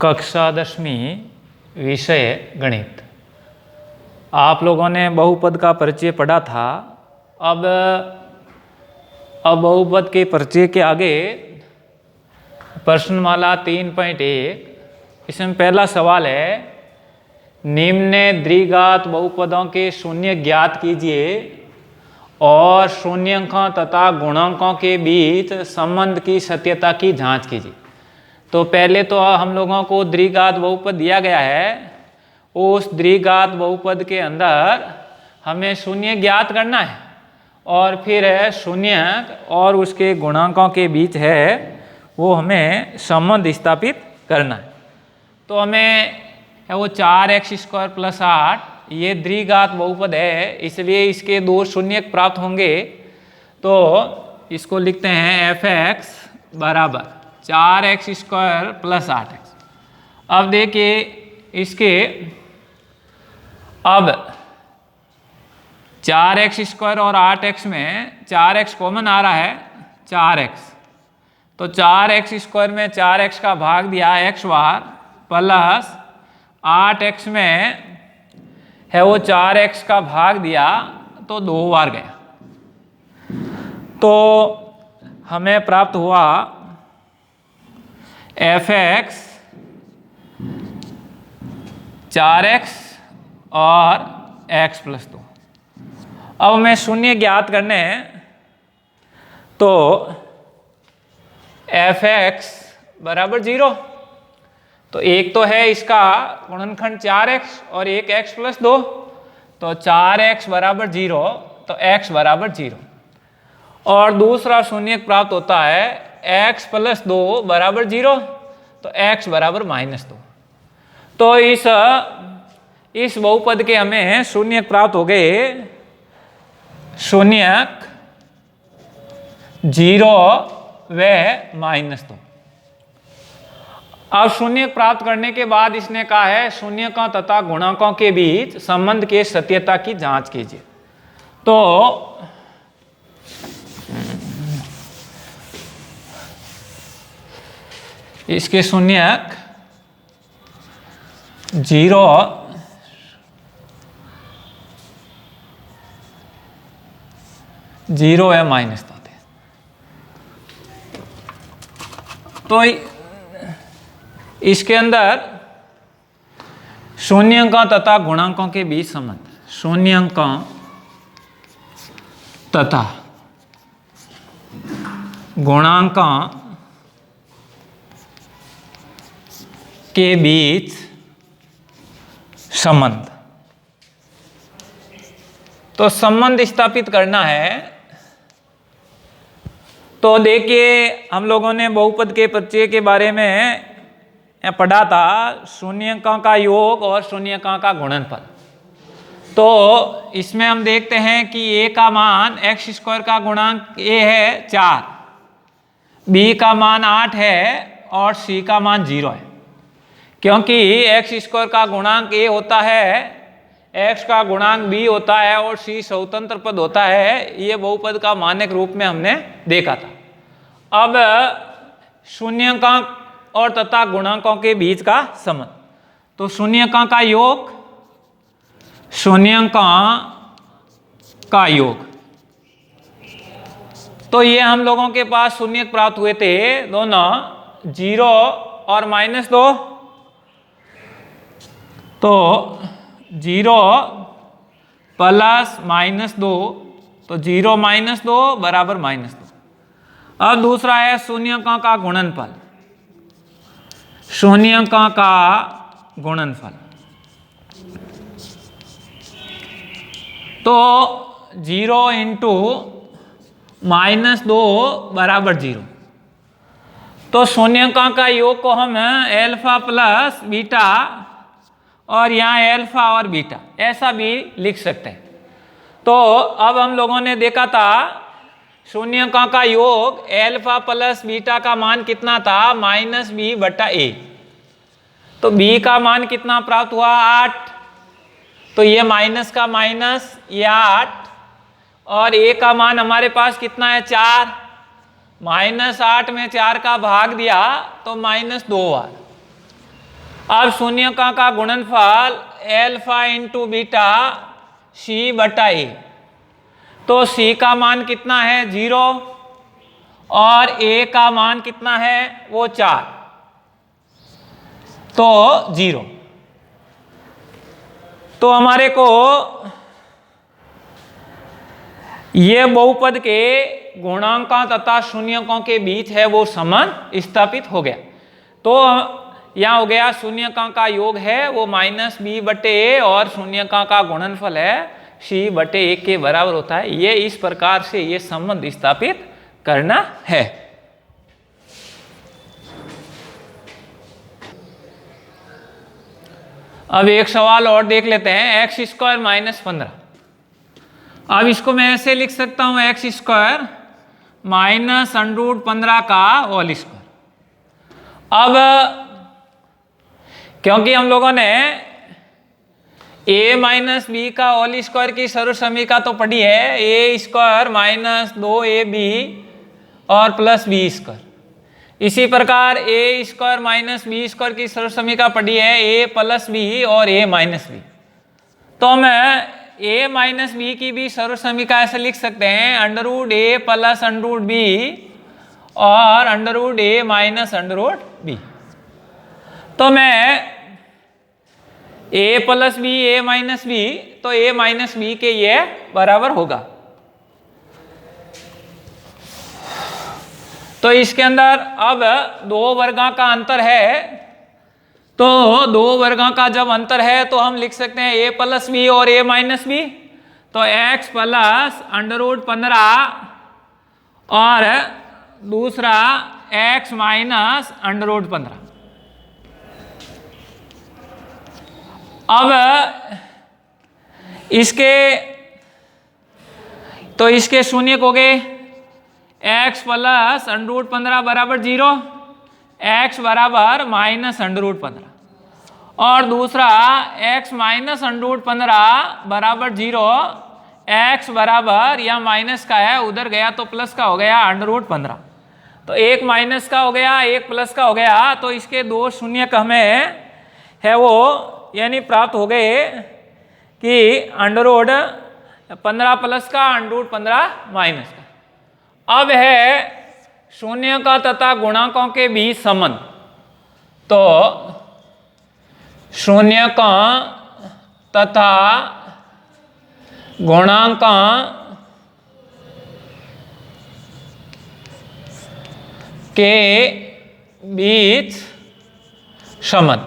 कक्षा 10वीं विषय गणित। आप लोगों ने बहुपद का परिचय पढ़ा था। अब बहुपद के परिचय के आगे प्रश्नमाला 3.1 इसमें पहला सवाल है, निम्न द्विघात बहुपदों के शून्य ज्ञात कीजिए और शून्यंकों तथा गुणांकों के बीच संबंध की सत्यता की जांच कीजिए। तो पहले तो हम लोगों को द्विघात बहुपद दिया गया है, उस द्विघात बहुपद के अंदर हमें शून्य ज्ञात करना है और फिर है शून्य और उसके गुणांकों के बीच है वो हमें संबंध स्थापित करना है। तो हमें है वो 4x² + 8 ये द्विघात बहुपद है, इसलिए इसके दो शून्य प्राप्त होंगे। तो इसको लिखते हैं f(x) = 4x² + 8x। अब देखिए इसके, अब 4x² और 8x में 4x कॉमन आ रहा है, 4x। तो 4x² में 4x का भाग दिया x बार प्लस 8x में है वो 4x का भाग दिया तो 2 बार गया। तो हमें प्राप्त हुआ f(x) 4x और x + 2। अब हमें शून्य ज्ञात करने हैं, तो f(x) = 0। तो एक तो है इसका गुणनखंड 4x और एक x + 2। तो 4x = 0 तो x = 0। और दूसरा शून्य प्राप्त होता है x + 2 = 0 तो x = -2। तो इस बहुपद के हमें शून्य प्राप्त हो गए, शून्यक 0 व -2। अब शून्य प्राप्त करने के बाद इसने कहा है शून्यकों तथा गुणांकों के बीच संबंध के सत्यता की जांच कीजिए। तो इसके शून्यक 0 व -2 थे। तो इसके अंदर शून्यंकों तथा गुणांकों के बीच संबंध, शून्यंकों तथा गुणांकों के बीच संबंध। तो संबंध स्थापित करना है। तो देखिए हम लोगों ने बहुपद के परिचय के बारे में पढ़ा था, शून्यकों का योग और शून्यकों का गुणनफल। तो इसमें हम देखते हैं कि a का मान x² का गुणांक a है 4, b का मान 8 है और c का मान 0 है। क्योंकि x² का गुणांक a होता है, x का गुणांक b होता है और c स्वतंत्र पद होता है। ये बहुपद का मानक रूप में हमने देखा था। अब शून्यकों और तथा गुणांकों के बीच का संबंध, तो शून्यकों का योग, शून्यकों का योग। तो ये हम लोगों के पास शून्य प्राप्त हुए थे दोनों, 0 और -2। तो 0 + -2 तो 0 - 2 = -2। अब दूसरा है शून्यकों का गुणनफल, शून्यकों का गुणनफल। तो 0 × -2 = 0। तो शून्यकों का योग को हम अल्फा प्लस बीटा और यहाँ अल्फा और बीटा ऐसा भी लिख सकते हैं। तो अब हम लोगों ने देखा था शून्यकों का योग अल्फा प्लस बीटा का मान कितना था, -b/a। तो b का मान कितना प्राप्त हुआ, 8। तो ये माइनस का माइनस, ये 8 और a का मान हमारे पास कितना है, 4। -8 में 4 का भाग दिया तो -2 बार। अब शून्यका का गुणनफल अल्फा इंटू बीटा सी बटा ए, तो सी का मान कितना है 0 और ए का मान कितना है वो 4, तो 0। तो हमारे को ये बहुपद के गुणांकों तथा शून्यकों के बीच है वो संबंध स्थापित हो गया। तो यहाँ हो गया शून्यकों का योग है वो -b बटे ए और शून्यकों का गुणनफल है c बटे ए के बराबर होता है। ये इस प्रकार से ये संबंध स्थापित करना है। अब एक सवाल और देख लेते हैं, x स्क्वायर -15। अब इसको मैं ऐसे लिख सकता हूं x स्क्वायर -√15 का होल स्क्वायर। अब क्योंकि हम लोगों ने a माइनस बी का होल स्क्वायर की सर्व समीकरण तो पढ़ी है, a स्क्वायर -2ab और प्लस बी स्क्वायर। इसी प्रकार a स्क्वायर -b स्क्वायर की सर्व समीकरण पढ़ी है, a प्लस बी और a माइनस बी। तो मैं a माइनस बी की भी सर्व समीकरण ऐसे लिख सकते हैं √a प्लस √b और √a माइनस √b। तो मैं a plus b a minus b, तो a माइनस बी के ये बराबर होगा। तो इसके अंदर अब दो वर्गों का अंतर है, तो दो वर्गों का जब अंतर है तो हम लिख सकते हैं a प्लस बी और a माइनस बी। तो x प्लस √15 और दूसरा x माइनस √15। अब इसके शून्य हो गए, x प्लस √15 बराबर 0, x बराबर -√15 और दूसरा x माइनस √15 बराबर 0, x बराबर या माइनस का है उधर गया तो प्लस का हो गया √15। तो एक माइनस का हो गया एक प्लस का हो गया, तो इसके दो शून्य हमें है वो यानी प्राप्त हो गए कि √15 प्लस का √15 माइनस का। अब है शून्य का तथा गुणांकों के बीच संबंध। तो शून्य का तथा गुणांकों के बीच संबंध,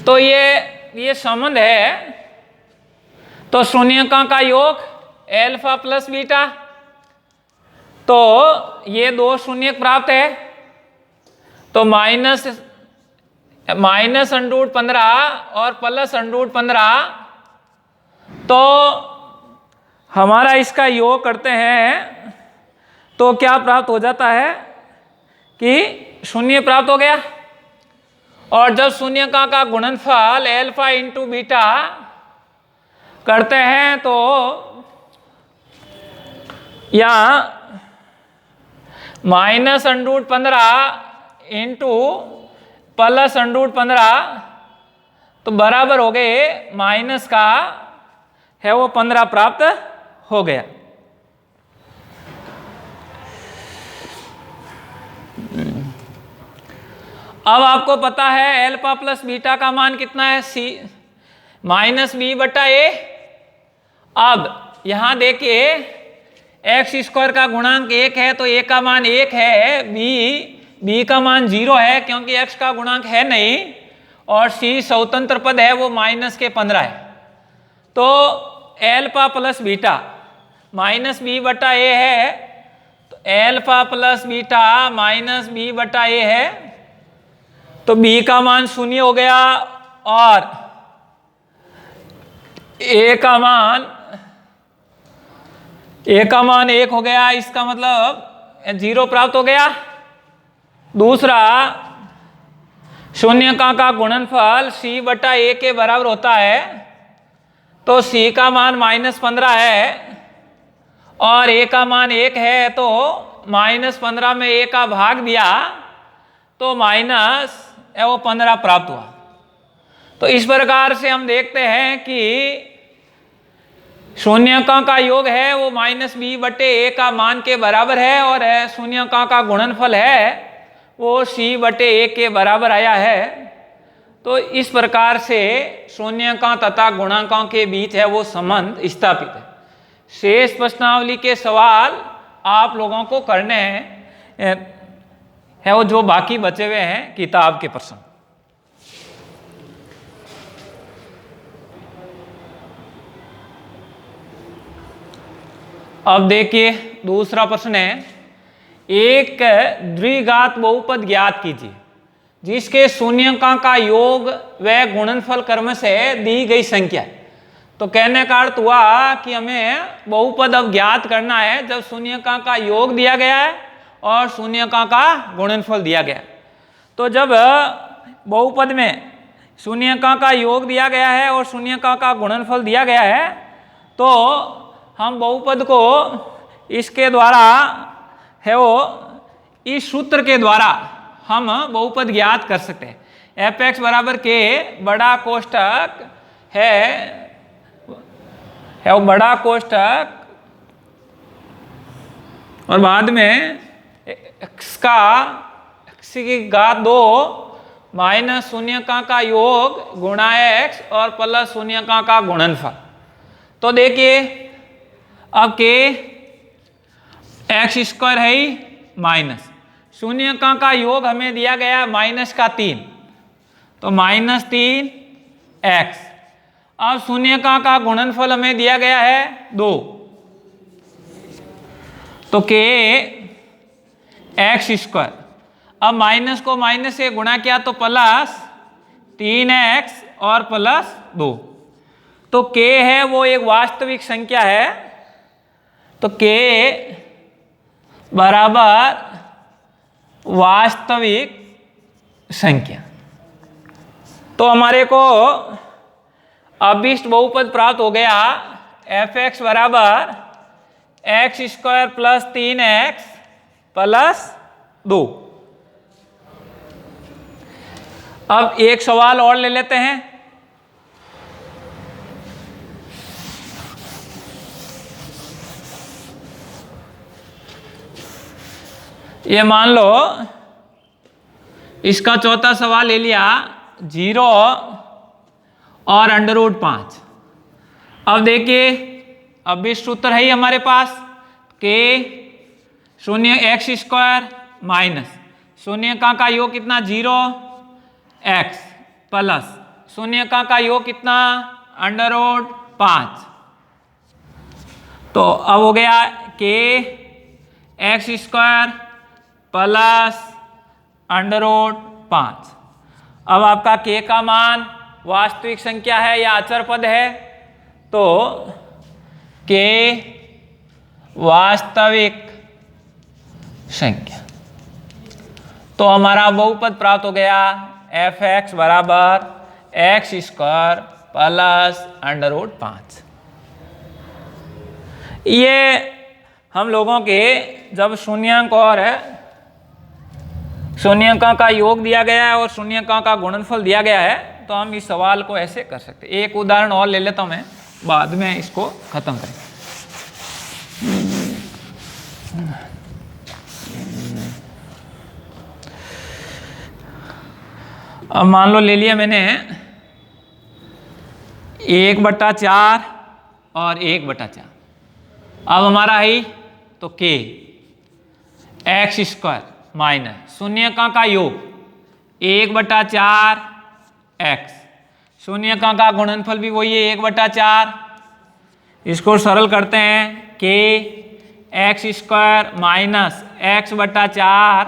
तो ये संबंध है। तो शून्यकों का योग अल्फा प्लस बीटा, तो ये दो शून्य प्राप्त है, तो -√15 और प्लस √15, तो हमारा इसका योग करते हैं तो क्या प्राप्त हो जाता है कि शून्य प्राप्त हो गया। और जब शून्यका का गुणनफल अल्फा इंटू बीटा करते हैं तो यहाँ -√15 इंटू प्लस √15, तो बराबर हो गए माइनस का है वो 15 प्राप्त हो गया। अब आपको पता है अल्फा प्लस बीटा का मान कितना है, -b बटा a। अब यहां देखिए x स्क्वायर का गुणांक 1 है तो a का मान 1 है, b का मान 0 है क्योंकि x का गुणांक है नहीं, और c स्वतंत्र पद है वो -15 है। तो अल्फा प्लस बीटा -b बटा a है, तो अल्फा प्लस बीटा -b बटा a है, तो b का मान 0 हो गया और a का मान 1 हो गया। इसका मतलब 0 प्राप्त हो गया। दूसरा शून्यका का गुणनफल c बटा a के बराबर होता है, तो c का मान -15 है और a का मान 1 है तो -15 में a का भाग दिया तो वो 15 प्राप्त हुआ। तो इस प्रकार से हम देखते हैं कि शून्यकों का योग है वो -b/a का मान के बराबर है और शून्यकों का गुणनफल है वो c/a के बराबर आया है। तो इस प्रकार से शून्यकों तथा गुणांकों के बीच है वो संबंध स्थापित है। शेष प्रश्नावली के सवाल आप लोगों को करने हैं वो जो बाकी बचे हुए हैं किताब के प्रश्न। अब देखिए दूसरा प्रश्न है, एक द्विघात बहुपद ज्ञात कीजिए जिसके शून्यकों का योग व गुणनफल क्रम से दी गई संख्या है। तो कहने का अर्थ हुआ कि हमें बहुपद अब ज्ञात करना है जब शून्यकों का योग दिया गया है और शून्यकों का गुणनफल दिया गया है। तो जब बहुपद में शून्यकों का योग दिया गया है और शून्यकों का गुणनफल दिया गया है तो हम बहुपद को इसके द्वारा है वो इस सूत्र के द्वारा हम बहुपद ज्ञात कर सकते हैं। f(x) बराबर के बड़ा कोष्ठक है वो बड़ा कोष्ठक और बाद में x की घात 2 माइनस शून्यकों का योग गुणा x और प्लस शून्यकों का गुणनफल। तो देखिए अब के x² है ही माइनस शून्यकों का योग हमें दिया गया -3 तो -3x। अब शून्यकों का गुणनफल हमें दिया गया है 2 तो के x²। अब माइनस को माइनस से गुणा किया तो प्लस 3x और प्लस 2। तो k है वो एक वास्तविक संख्या है तो k बराबर वास्तविक संख्या। तो हमारे को अभिष्ट बहुपद प्राप्त हो गया f(x) बराबर x² प्लस 3x प्लस 2। अब एक सवाल और ले लेते हैं। ये मान लो इसका चौथा सवाल ले लिया 0 और √5। अब देखिए अब भी सूत्र है ही हमारे पास के x² माइनस शून्यकों का योग कितना 0x प्लस शून्यकों का योग कितना √5। तो अब हो गया के x² प्लस √5। अब आपका k का मान वास्तविक संख्या है या अचर पद है तो k वास्तविक संख्या। तो हमारा बहुपद प्राप्त हो गया f(x) बराबर x² प्लस √5। ये हम लोगों के जब शून्यक और शून्यकों का योग दिया गया है और शून्यकों का गुणनफल दिया गया है तो हम इस सवाल को ऐसे कर सकते हैं। एक उदाहरण और ले लेता हूं मैं, बाद में इसको खत्म करें। अब मान लो ले लिया मैंने 1/4 और 1/4। अब हमारा है तो k x² माइनस शून्यकों का योग 1/4x शून्यकों का गुणनफल भी वही है 1/4। इसको सरल करते हैं k x² minus x/4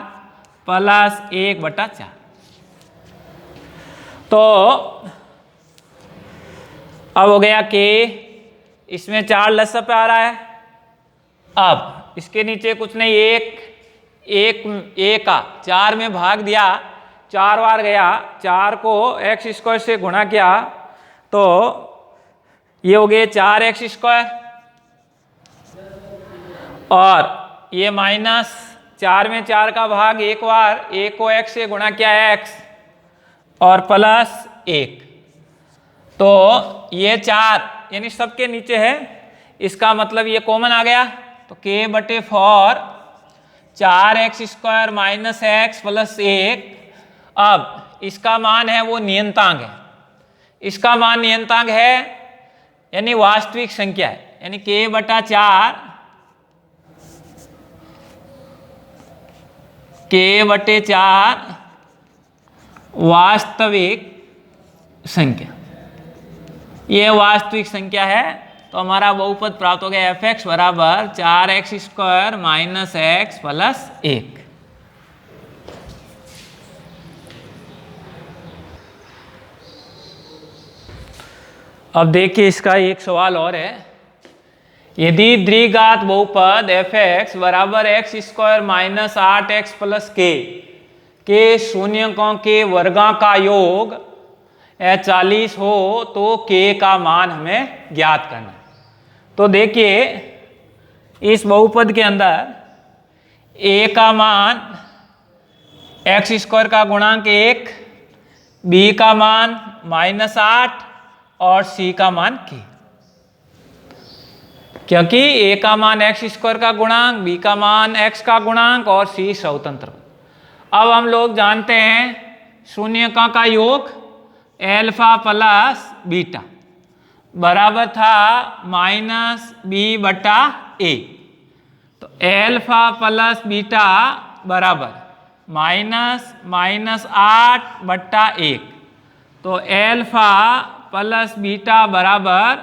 plus 1/4। तो अब हो गया k, इसमें 4 लसा पे आ रहा है। अब इसके नीचे कुछ नहीं, एक का 4 में भाग दिया, 4 बार गया, 4 को x² से गुणा किया तो ये हो गए 4x²। और ये माइनस 4 में 4 का भाग एक बार, एक को x से गुणा किया है x और प्लस 1, तो ये 4 यानी सबके नीचे है, इसका मतलब ये कॉमन आ गया, तो k/4 4x² minus x plus 1। अब इसका मान है वो नियंतांक है, इसका मान नियंतांक है यानी वास्तविक संख्या है, यानी k/4 वास्तविक संख्या, ये वास्तविक संख्या है। तो हमारा बहुपद प्राप्त हो गया f(x) बराबर 4x² माइनस x प्लस 1। अब देखिए इसका एक सवाल और है, यदि द्विघात बहुपद f(x) बराबर x² माइनस 8x प्लस के शून्यकों के वर्गों का योग 40 हो तो k का मान हमें ज्ञात करना है। तो देखिए इस बहुपद के अंदर a का मान x² का गुणांक 1, b का मान -8 और c का मान k, क्योंकि a का मान x² का गुणांक, b का मान x का गुणांक और c स्वतंत्र। अब हम लोग जानते हैं शून्यकों का योग अल्फा प्लस बीटा बराबर था -b/a, तो अल्फा प्लस बीटा बराबर -8/1, तो अल्फा प्लस बीटा बराबर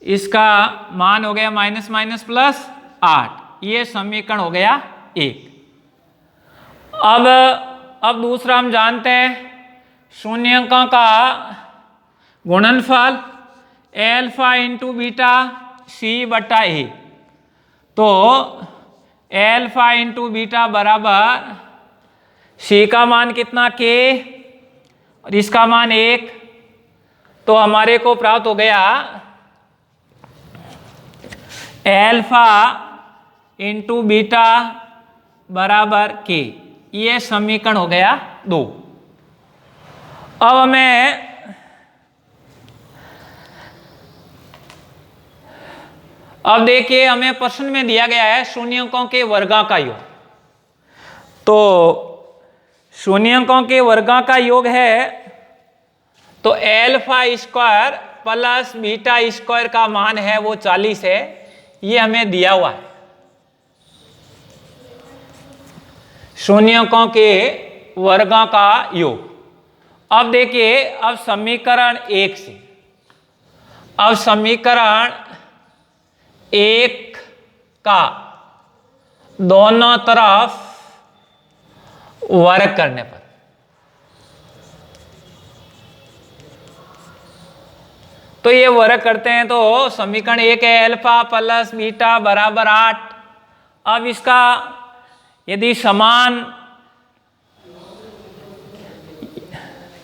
इसका मान हो गया -+8, ये समीकरण हो गया 1। अब दूसरा हम जानते हैं शून्यकों का गुणनफल अल्फा इंटू बीटा c/a, तो अल्फा इंटू बीटा बराबर c का मान कितना k और इसका मान 1, तो हमारे को प्राप्त हो गया अल्फा इंटू बीटा बराबर k, ये समीकरण हो गया 2। अब देखिए हमें प्रश्न में दिया गया है शून्यकों के वर्गों का योग, तो शून्यकों के वर्गों का योग है तो α² प्लस β² का मान है वो 40 है, ये हमें दिया हुआ है शून्यकों के वर्गों का योग। अब देखिए अब समीकरण 1 से, अब समीकरण 1 का दोनों तरफ वर्ग करने पर, तो ये वर्ग करते हैं तो समीकरण 1 है अल्फा प्लस बीटा बराबर 8। अब इसका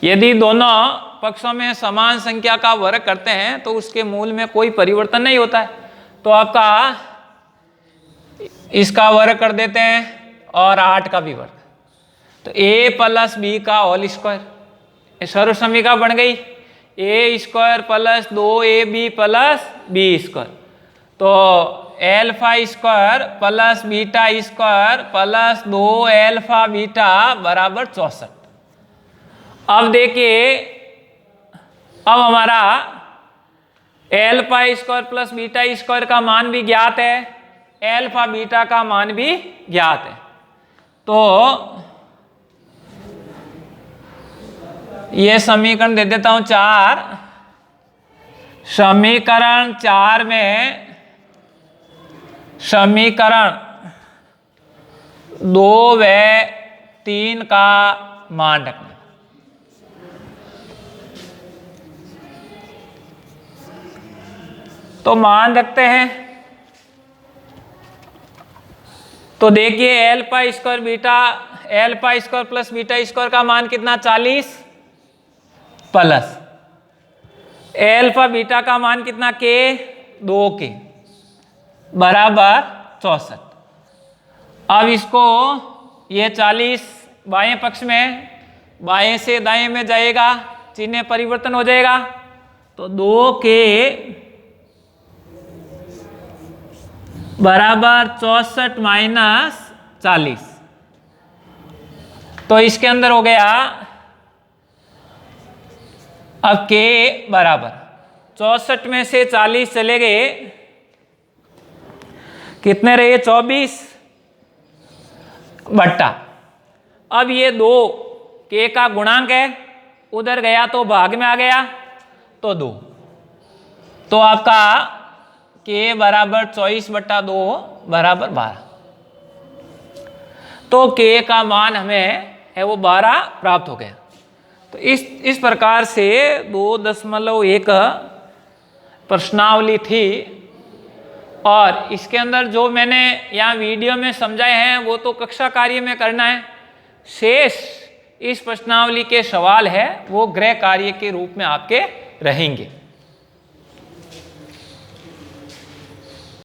यदि दोनों पक्षों में समान संख्या का वर्ग करते हैं तो उसके मूल में कोई परिवर्तन नहीं होता है, तो आपका इसका वर्ग कर देते हैं और 8 का भी वर्ग, तो a प्लस b का होल स्क्वायर, सर्व समीकरण बन गई a² plus 2ab plus b², तो α² प्लस β² प्लस 2α बीटा बराबर 64। अब देखिए अब हमारा α² प्लस β² का मान भी ज्ञात है, अल्फा बीटा का मान भी ज्ञात है, तो ये समीकरण दे देता हूं 4। समीकरण 4 में समीकरण 2 व 3 का मान रखना, तो मान रखते हैं, तो देखिए α² प्लस β² का मान कितना 40 प्लस अल्फा बीटा का मान कितना k 2k बराबर 64। अब इसको ये 40 बाएं पक्ष में, बाएं से दाएं में जाएगा, चिन्ह परिवर्तन हो जाएगा। तो 2k बराबर 64 माइनस 40। तो इसके अंदर हो गया, अब k बराबर 64 में से 40 चले गए, कितने रहे? 24 बट्टा, अब ये 2 k का गुणांक है, उधर गया तो भाग में आ गया तो 2। तो आपका k बराबर 24 बट्टा 2 बराबर 12। तो k का मान हमें है वो 12 प्राप्त हो गया। तो इस प्रकार से 2.1 प्रश्नावली थी, और इसके अंदर जो मैंने यहाँ वीडियो में समझाए हैं वो तो कक्षा कार्य में करना है। शेष इस प्रश्नावली के सवाल है वो गृह कार्य के रूप में आपके रहेंगे।